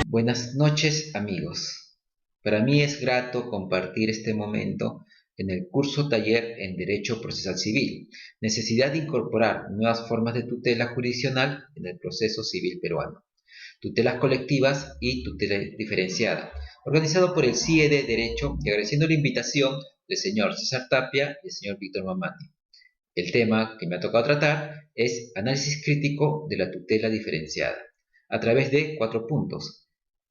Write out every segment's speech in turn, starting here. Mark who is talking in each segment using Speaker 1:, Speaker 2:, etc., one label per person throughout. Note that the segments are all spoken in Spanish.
Speaker 1: Buenas noches, amigos. Para mí es grato compartir este momento en el curso taller en Derecho Procesal Civil, necesidad de incorporar nuevas formas de tutela jurisdiccional en el proceso civil peruano, tutelas colectivas y tutela diferenciada, organizado por el CIE de Derecho y agradeciendo la invitación del señor César Tapia y el señor Víctor Mamani. El tema que me ha tocado tratar es análisis crítico de la tutela diferenciada, a través de 4 puntos.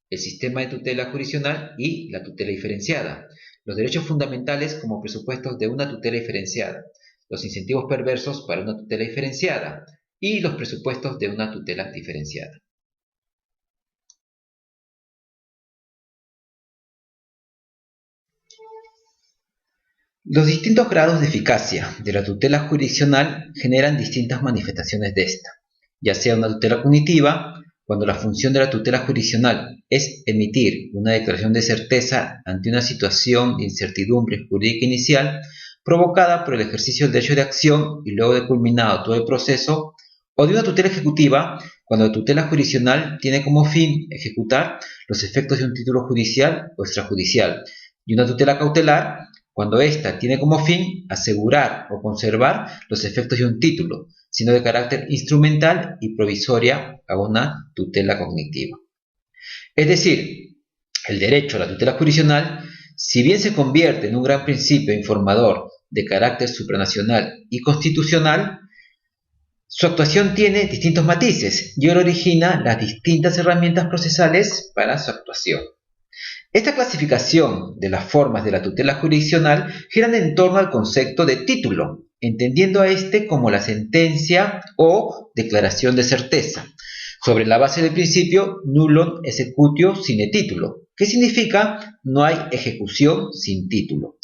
Speaker 1: El sistema de tutela jurisdiccional y la tutela diferenciada, los derechos fundamentales como presupuestos de una tutela diferenciada, los incentivos perversos para una tutela diferenciada y los presupuestos de una tutela diferenciada. Los distintos grados de eficacia de la tutela jurisdiccional generan distintas manifestaciones de esta, ya sea una tutela cognitiva, cuando la función de la tutela jurisdiccional es emitir una declaración de certeza ante una situación de incertidumbre jurídica inicial provocada por el ejercicio del derecho de acción y luego de culminado todo el proceso, o de una tutela ejecutiva, cuando la tutela jurisdiccional tiene como fin ejecutar los efectos de un título judicial o extrajudicial, y una tutela cautelar, cuando ésta tiene como fin asegurar o conservar los efectos de un título, sino de carácter instrumental y provisoria a una tutela cognitiva. Es decir, el derecho a la tutela jurisdiccional, si bien se convierte en un gran principio informador de carácter supranacional y constitucional, su actuación tiene distintos matices y ahora origina las distintas herramientas procesales para su actuación. Esta clasificación de las formas de la tutela jurisdiccional giran en torno al concepto de título, entendiendo a este como la sentencia o declaración de certeza, sobre la base del principio nullum executio sine titulo, que significa no hay ejecución sin título.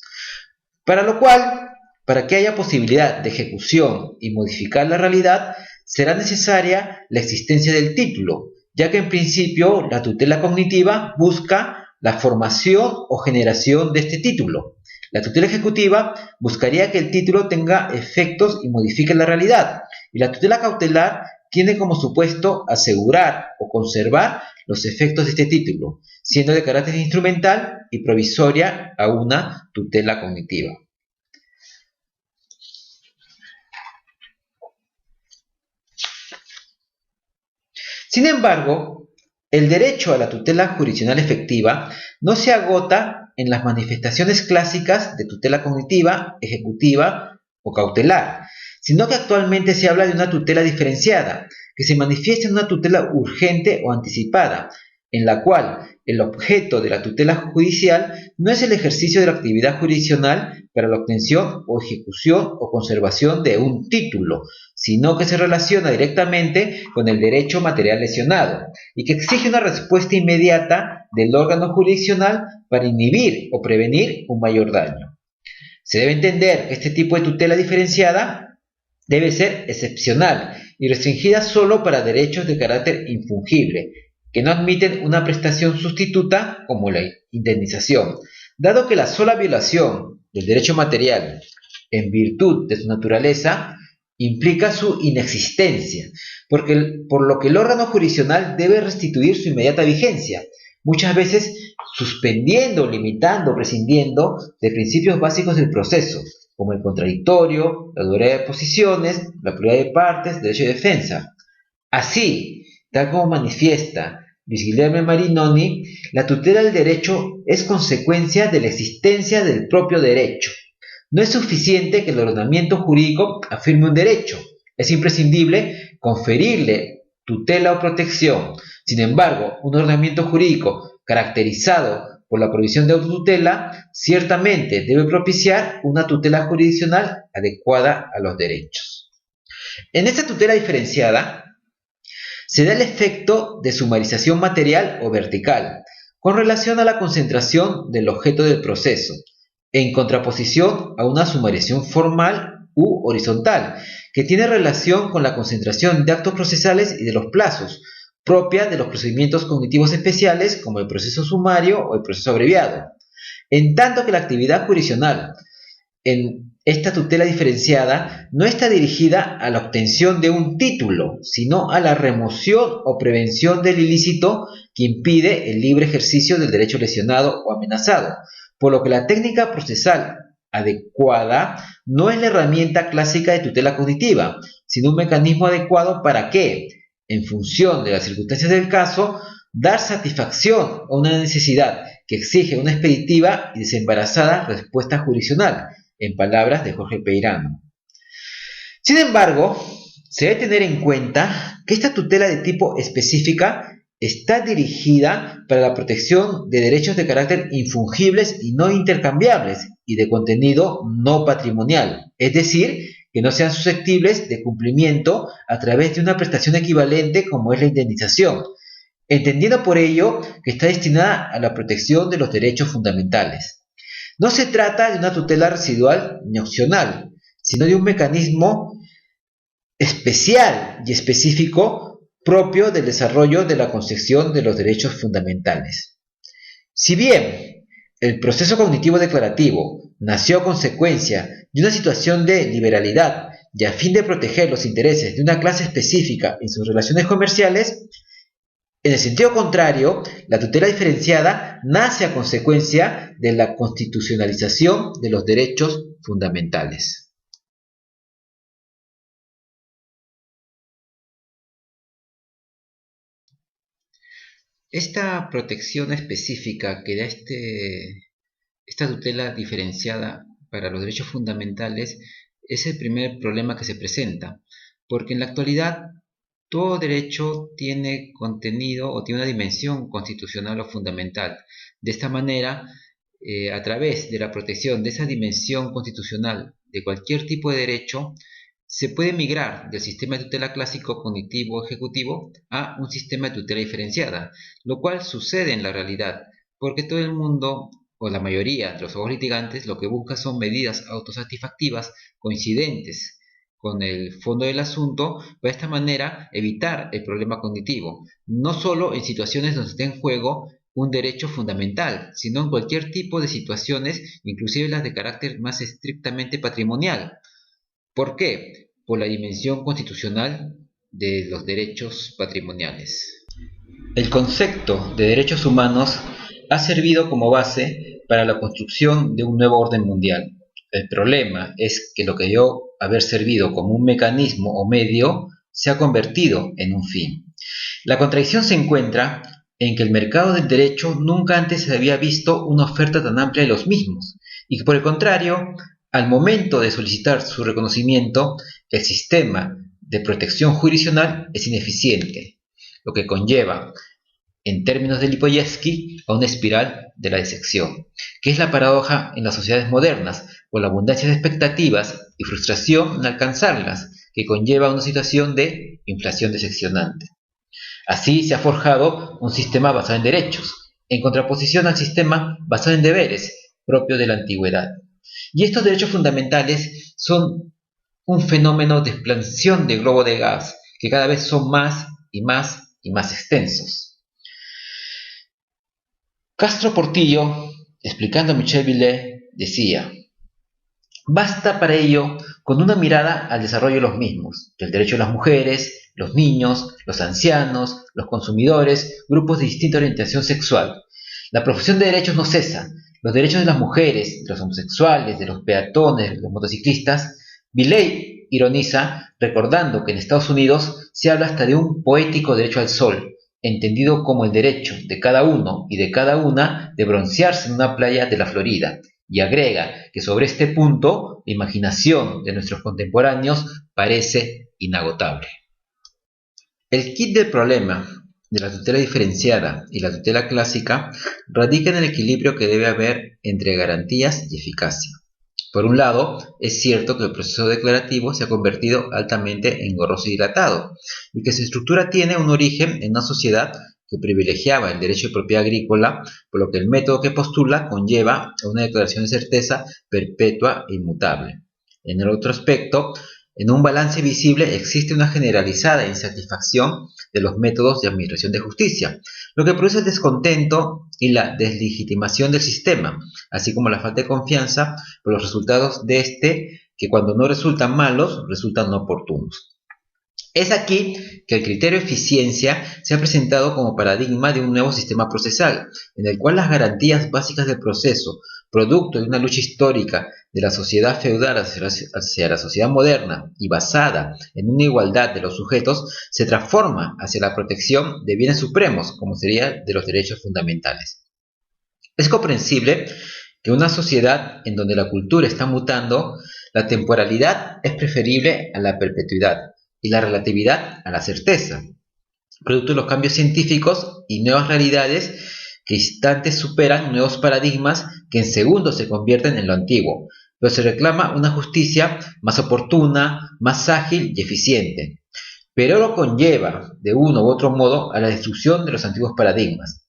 Speaker 1: Para lo cual, para que haya posibilidad de ejecución y modificar la realidad, será necesaria la existencia del título, ya que en principio la tutela cognitiva busca la formación o generación de este título. La tutela ejecutiva buscaría que el título tenga efectos y modifique la realidad, y la tutela cautelar tiene como supuesto asegurar o conservar los efectos de este título, siendo de carácter instrumental y provisoria a una tutela cognitiva. Sin embargo, el derecho a la tutela jurisdiccional efectiva no se agota en las manifestaciones clásicas de tutela cognitiva, ejecutiva o cautelar, sino que actualmente se habla de una tutela diferenciada, que se manifiesta en una tutela urgente o anticipada, en la cual el objeto de la tutela judicial no es el ejercicio de la actividad jurisdiccional para la obtención o ejecución o conservación de un título, sino que se relaciona directamente con el derecho material lesionado y que exige una respuesta inmediata del órgano jurisdiccional para inhibir o prevenir un mayor daño. Se debe entender que este tipo de tutela diferenciada debe ser excepcional y restringida solo para derechos de carácter infungible, que no admiten una prestación sustituta como la indemnización, dado que la sola violación del derecho material en virtud de su naturaleza implica su inexistencia, por lo que el órgano jurisdiccional debe restituir su inmediata vigencia, muchas veces suspendiendo, limitando, prescindiendo de principios básicos del proceso, como el contradictorio, la dureza de posiciones, la pluralidad de partes, derecho de defensa. Así, tal como manifiesta Luis Guillermo Marinoni, la tutela del derecho es consecuencia de la existencia del propio derecho. No es suficiente que el ordenamiento jurídico afirme un derecho, es imprescindible conferirle tutela o protección. Sin embargo, un ordenamiento jurídico caracterizado por la provisión de autotutela ciertamente debe propiciar una tutela jurisdiccional adecuada a los derechos. En esta tutela diferenciada, se da el efecto de sumarización material o vertical, con relación a la concentración del objeto del proceso, en contraposición a una sumarización formal u horizontal, que tiene relación con la concentración de actos procesales y de los plazos, propia de los procedimientos cognitivos especiales como el proceso sumario o el proceso abreviado. En tanto que la actividad jurisdiccional en esta tutela diferenciada no está dirigida a la obtención de un título, sino a la remoción o prevención del ilícito que impide el libre ejercicio del derecho lesionado o amenazado, por lo que la técnica procesal adecuada no es la herramienta clásica de tutela cognitiva, sino un mecanismo adecuado para que, en función de las circunstancias del caso, dar satisfacción a una necesidad que exige una expeditiva y desembarazada respuesta jurisdiccional, en palabras de Jorge Peirano. Sin embargo, se debe tener en cuenta que esta tutela de tipo específica está dirigida para la protección de derechos de carácter infungibles y no intercambiables y de contenido no patrimonial, es decir, que no sean susceptibles de cumplimiento a través de una prestación equivalente como es la indemnización, entendiendo por ello que está destinada a la protección de los derechos fundamentales. No se trata de una tutela residual ni opcional, sino de un mecanismo especial y específico propio del desarrollo de la concepción de los derechos fundamentales. Si bien el proceso cognitivo declarativo nació a consecuencia de una situación de liberalidad y a fin de proteger los intereses de una clase específica en sus relaciones comerciales, en el sentido contrario, la tutela diferenciada nace a consecuencia de la constitucionalización de los derechos fundamentales. Esta protección específica que da esta tutela diferenciada para los derechos fundamentales es el primer problema que se presenta, porque en la actualidad todo derecho tiene contenido o tiene una dimensión constitucional o fundamental. De esta manera, a través de la protección de esa dimensión constitucional de cualquier tipo de derecho, se puede migrar del sistema de tutela clásico cognitivo ejecutivo a un sistema de tutela diferenciada, lo cual sucede en la realidad, porque todo el mundo o la mayoría de los abogados litigantes lo que busca son medidas autosatisfactivas coincidentes con el fondo del asunto, para de esta manera evitar el problema cognitivo, no solo en situaciones donde esté en juego un derecho fundamental, sino en cualquier tipo de situaciones, inclusive las de carácter más estrictamente patrimonial. ¿Por qué? Por la dimensión constitucional de los derechos patrimoniales. El concepto de derechos humanos ha servido como base para la construcción de un nuevo orden mundial. El problema es que lo que debió haber servido como un mecanismo o medio se ha convertido en un fin. La contradicción se encuentra en que el mercado del derecho nunca antes se había visto una oferta tan amplia de los mismos, y que por el contrario, al momento de solicitar su reconocimiento, el sistema de protección jurisdiccional es ineficiente, lo que conlleva, en términos de Lipovetsky, a una espiral de la decepción, que es la paradoja en las sociedades modernas, por la abundancia de expectativas y frustración en alcanzarlas, que conlleva a una situación de inflación decepcionante. Así se ha forjado un sistema basado en derechos, en contraposición al sistema basado en deberes, propio de la antigüedad. Y estos derechos fundamentales son un fenómeno de expansión del globo de gas, que cada vez son más y más y más extensos. Castro Portillo, explicando a Michel Villers, decía: basta para ello con una mirada al desarrollo de los mismos, del derecho de las mujeres, los niños, los ancianos, los consumidores, grupos de distinta orientación sexual. La profesión de derechos no cesa. Los derechos de las mujeres, de los homosexuales, de los peatones, de los motociclistas. Villers ironiza recordando que en Estados Unidos se habla hasta de un poético derecho al sol, entendido como el derecho de cada uno y de cada una de broncearse en una playa de la Florida, y agrega que sobre este punto la imaginación de nuestros contemporáneos parece inagotable. El kit del problema de la tutela diferenciada y la tutela clásica radica en el equilibrio que debe haber entre garantías y eficacia. Por un lado, es cierto que el proceso declarativo se ha convertido altamente engorroso y dilatado, y que su estructura tiene un origen en una sociedad que privilegiaba el derecho de propiedad agrícola, por lo que el método que postula conlleva a una declaración de certeza perpetua e inmutable. En el otro aspecto, En un balance visible existe una generalizada insatisfacción de los métodos de administración de justicia, lo que produce el descontento y la deslegitimación del sistema, así como la falta de confianza por los resultados de este, que cuando no resultan malos, resultan no oportunos. Es aquí que el criterio eficiencia se ha presentado como paradigma de un nuevo sistema procesal, en el cual las garantías básicas del proceso, producto de una lucha histórica de la sociedad feudal hacia la sociedad moderna y basada en una igualdad de los sujetos, se transforma hacia la protección de bienes supremos, como sería de los derechos fundamentales. Es comprensible que una sociedad en donde la cultura está mutando, la temporalidad es preferible a la perpetuidad y la relatividad a la certeza, producto de los cambios científicos y nuevas realidades que instantes superan nuevos paradigmas que en segundos se convierten en lo antiguo, pero se reclama una justicia más oportuna, más ágil y eficiente, pero lo conlleva de uno u otro modo a la destrucción de los antiguos paradigmas.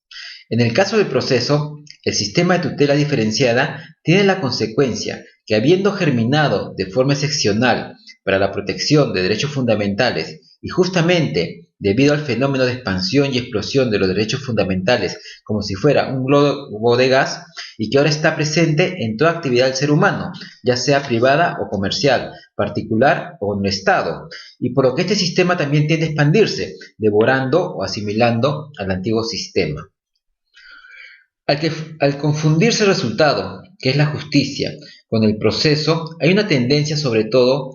Speaker 1: En el caso del proceso, el sistema de tutela diferenciada tiene la consecuencia que, habiendo germinado de forma excepcional para la protección de derechos fundamentales y justamente debido al fenómeno de expansión y explosión de los derechos fundamentales como si fuera un globo de gas, y que ahora está presente en toda actividad del ser humano, ya sea privada o comercial, particular o en el Estado, y por lo que este sistema también tiende a expandirse, devorando o asimilando al antiguo sistema. Al confundirse el resultado, que es la justicia, con el proceso, hay una tendencia sobre todo,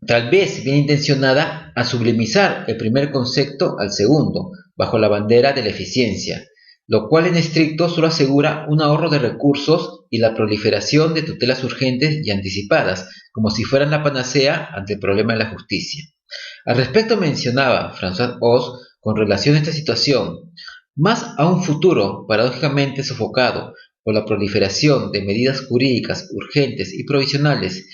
Speaker 1: tal vez bien intencionada, a sublimizar el primer concepto al segundo, bajo la bandera de la eficiencia, lo cual en estricto solo asegura un ahorro de recursos y la proliferación de tutelas urgentes y anticipadas, como si fueran la panacea ante el problema de la justicia. Al respecto mencionaba François Oz con relación a esta situación, más a un futuro paradójicamente sofocado por la proliferación de medidas jurídicas urgentes y provisionales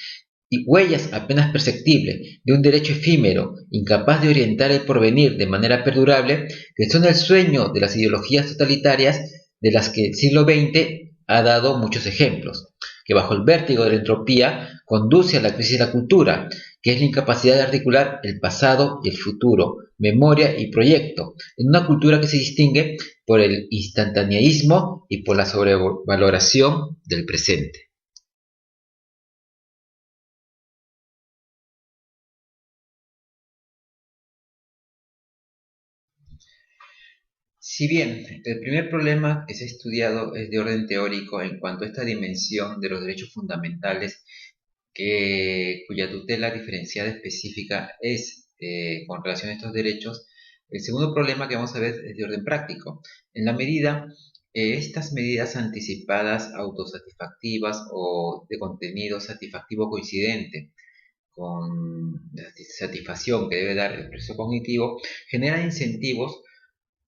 Speaker 1: y huellas apenas perceptibles de un derecho efímero, incapaz de orientar el porvenir de manera perdurable, que son el sueño de las ideologías totalitarias de las que el siglo XX ha dado muchos ejemplos, que bajo el vértigo de la entropía conduce a la crisis de la cultura, que es la incapacidad de articular el pasado y el futuro, memoria y proyecto, en una cultura que se distingue por el instantaneísmo y por la sobrevaloración del presente. Si bien el primer problema que se ha estudiado es de orden teórico en cuanto a esta dimensión de los derechos fundamentales, cuya tutela diferenciada específica es con relación a estos derechos, el segundo problema que vamos a ver es de orden práctico. En la medida, estas medidas anticipadas autosatisfactivas o de contenido satisfactivo coincidente con la satisfacción que debe dar el proceso cognitivo, generan incentivos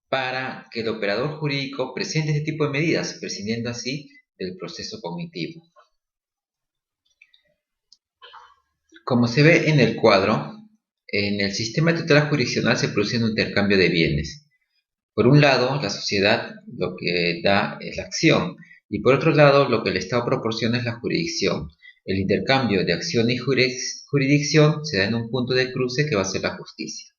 Speaker 1: para que el operador jurídico presente este tipo de medidas, prescindiendo así del proceso cognitivo. Como se ve en el cuadro, en el sistema de tutela jurisdiccional se produce un intercambio de bienes. Por un lado, la sociedad lo que da es la acción, y por otro lado, lo que el Estado proporciona es la jurisdicción. El intercambio de acción y jurisdicción se da en un punto de cruce que va a ser la justicia.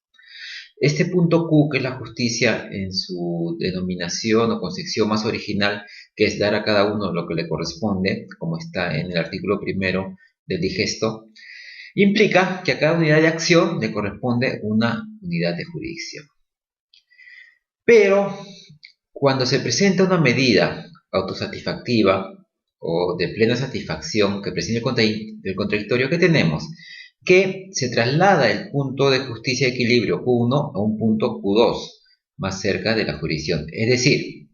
Speaker 1: Este punto Q, que es la justicia en su denominación o concepción más original, que es dar a cada uno lo que le corresponde, como está en el artículo primero del digesto, implica que a cada unidad de acción le corresponde una unidad de jurisdicción. Pero cuando se presenta una medida autosatisfactiva o de plena satisfacción que prescinde del contradictorio que tenemos, que se traslada el punto de justicia y equilibrio Q1 a un punto Q2, más cerca de la jurisdicción. Es decir,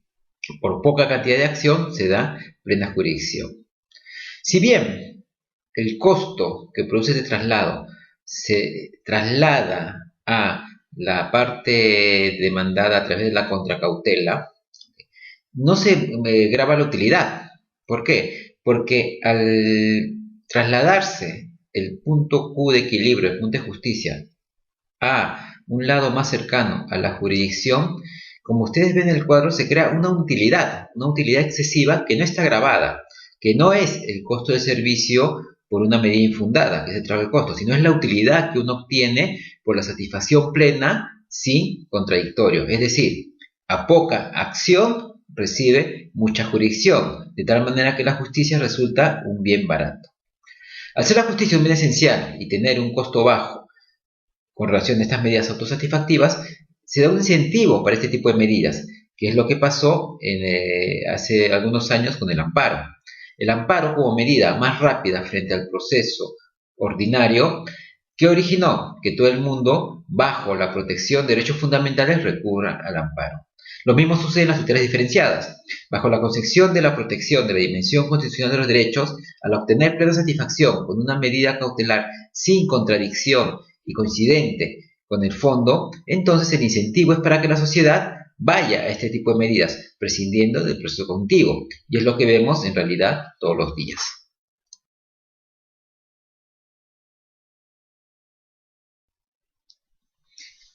Speaker 1: por poca cantidad de acción se da plena jurisdicción. Si bien el costo que produce este traslado se traslada a la parte demandada a través de la contracautela, no se grava la utilidad. ¿Por qué? Porque al trasladarse el punto Q de equilibrio, el punto de justicia, a un lado más cercano a la jurisdicción, como ustedes ven en el cuadro, se crea una utilidad excesiva que no está gravada, que no es el costo de servicio por una medida infundada, que es el trabajo de costo, sino es la utilidad que uno obtiene por la satisfacción plena sin contradictorio. Es decir, a poca acción recibe mucha jurisdicción, de tal manera que la justicia resulta un bien barato. Al ser la justicia un bien esencial y tener un costo bajo con relación a estas medidas autosatisfactivas, se da un incentivo para este tipo de medidas, que es lo que pasó hace algunos años con el amparo. El amparo como medida más rápida frente al proceso ordinario, que originó que todo el mundo, bajo la protección de derechos fundamentales, recurra al amparo. Lo mismo sucede en las tutelas diferenciadas. Bajo la concepción de la protección de la dimensión constitucional de los derechos, al obtener plena satisfacción con una medida cautelar sin contradicción y coincidente con el fondo, entonces el incentivo es para que la sociedad vaya a este tipo de medidas, prescindiendo del proceso cognitivo, y es lo que vemos en realidad todos los días.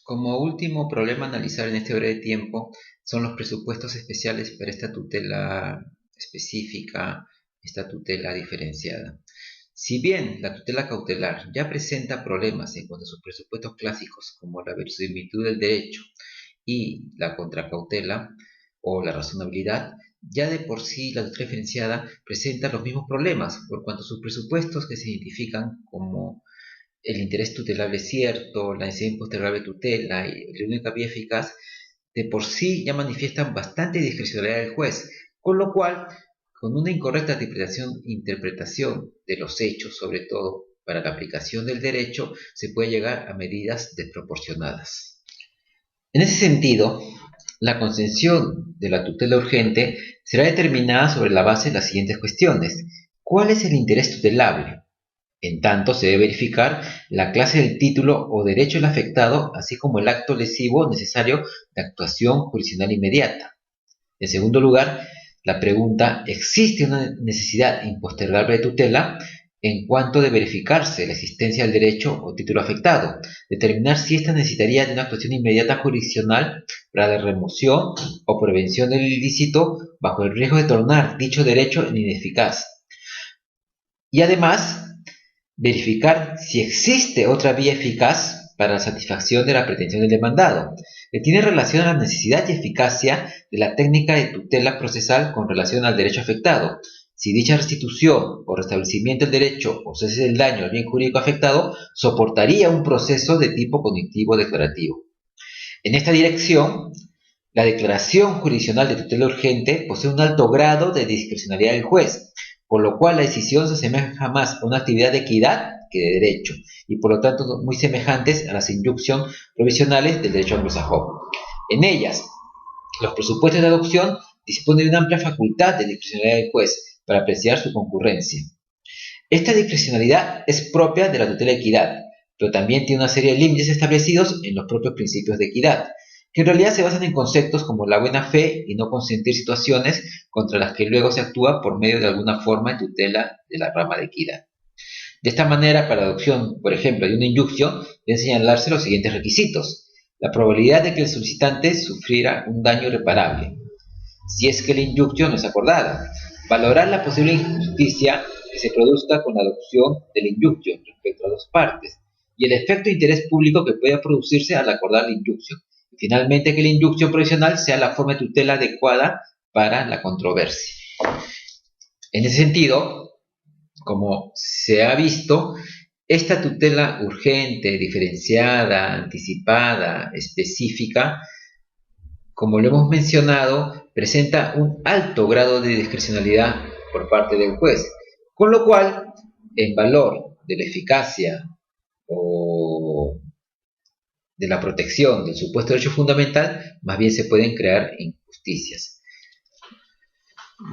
Speaker 1: Como último problema a analizar en este breve tiempo son los presupuestos especiales para esta tutela específica, esta tutela diferenciada. Si bien la tutela cautelar ya presenta problemas en cuanto a sus presupuestos clásicos, como la verosimilitud del derecho y la contracautela o la razonabilidad, ya de por sí la tutela diferenciada presenta los mismos problemas, por cuanto sus presupuestos, que se identifican como el interés tutelable cierto, la necesidad impostergable tutela y la única vía eficaz, de por sí ya manifiestan bastante discrecionalidad del juez, con lo cual, con una incorrecta interpretación de los hechos, sobre todo para la aplicación del derecho, se puede llegar a medidas desproporcionadas. En ese sentido, la concesión de la tutela urgente será determinada sobre la base de las siguientes cuestiones. ¿Cuál es el interés tutelable? En tanto, se debe verificar la clase del título o derecho del afectado, así como el acto lesivo necesario de actuación jurisdiccional inmediata. En segundo lugar, la pregunta: ¿existe una necesidad impostergable de tutela? En cuanto de verificarse la existencia del derecho o título afectado, determinar si ésta necesitaría de una actuación inmediata jurisdiccional para la remoción o prevención del ilícito bajo el riesgo de tornar dicho derecho en ineficaz. Y además, verificar si existe otra vía eficaz para la satisfacción de la pretensión del demandado, que tiene relación a la necesidad y eficacia de la técnica de tutela procesal con relación al derecho afectado, si dicha restitución o restablecimiento del derecho o cese del daño al bien jurídico afectado soportaría un proceso de tipo cognitivo declarativo. En esta dirección, la declaración jurisdiccional de tutela urgente posee un alto grado de discrecionalidad del juez, por lo cual la decisión se asemeja más a una actividad de equidad que de derecho, y por lo tanto muy semejantes a las inyunciones provisionales del derecho anglosajón. En ellas, los presupuestos de adopción disponen de una amplia facultad de discrecionalidad del juez para apreciar su concurrencia. Esta discrecionalidad es propia de la tutela de equidad, pero también tiene una serie de límites establecidos en los propios principios de equidad, que en realidad se basan en conceptos como la buena fe y no consentir situaciones contra las que luego se actúa por medio de alguna forma de tutela de la rama de equidad. De esta manera, para la adopción, por ejemplo, de una inyunción, deben señalarse los siguientes requisitos: la probabilidad de que el solicitante sufriera un daño irreparable, si es que la inyunción no es acordada; valorar la posible injusticia que se produzca con la adopción de la inyunción respecto a dos partes, y el efecto de interés público que pueda producirse al acordar la inyunción. Y finalmente, que la inyunción provisional sea la forma de tutela adecuada para la controversia. En ese sentido, como se ha visto, esta tutela urgente, diferenciada, anticipada, específica, como lo hemos mencionado, presenta un alto grado de discrecionalidad por parte del juez, con lo cual, en valor de la eficacia o de la protección del supuesto derecho fundamental, más bien se pueden crear injusticias.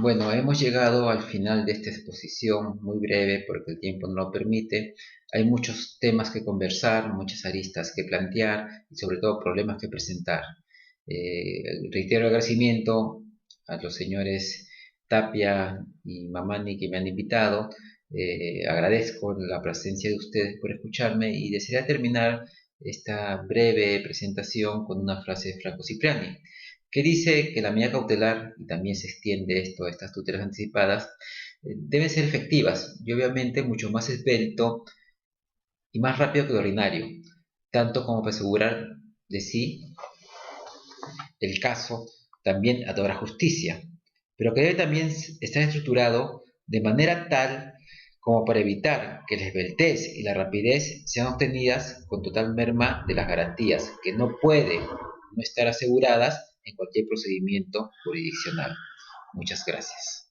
Speaker 1: Bueno, hemos llegado al final de esta exposición, muy breve porque el tiempo no lo permite. Hay muchos temas que conversar, muchas aristas que plantear y sobre todo problemas que presentar. Reitero el agradecimiento a los señores Tapia y Mamani que me han invitado. Agradezco la presencia de ustedes por escucharme y desearía terminar esta breve presentación con una frase de Franco Cipriani, que dice que la medida cautelar, y también se extiende esto a estas tutelas anticipadas, deben ser efectivas y obviamente mucho más esbelto y más rápido que lo ordinario, tanto como para asegurar de sí el caso también a toda la justicia, pero que debe también estar estructurado de manera tal como para evitar que la esbeltez y la rapidez sean obtenidas con total merma de las garantías, que no pueden no estar aseguradas en cualquier procedimiento jurisdiccional. Muchas gracias.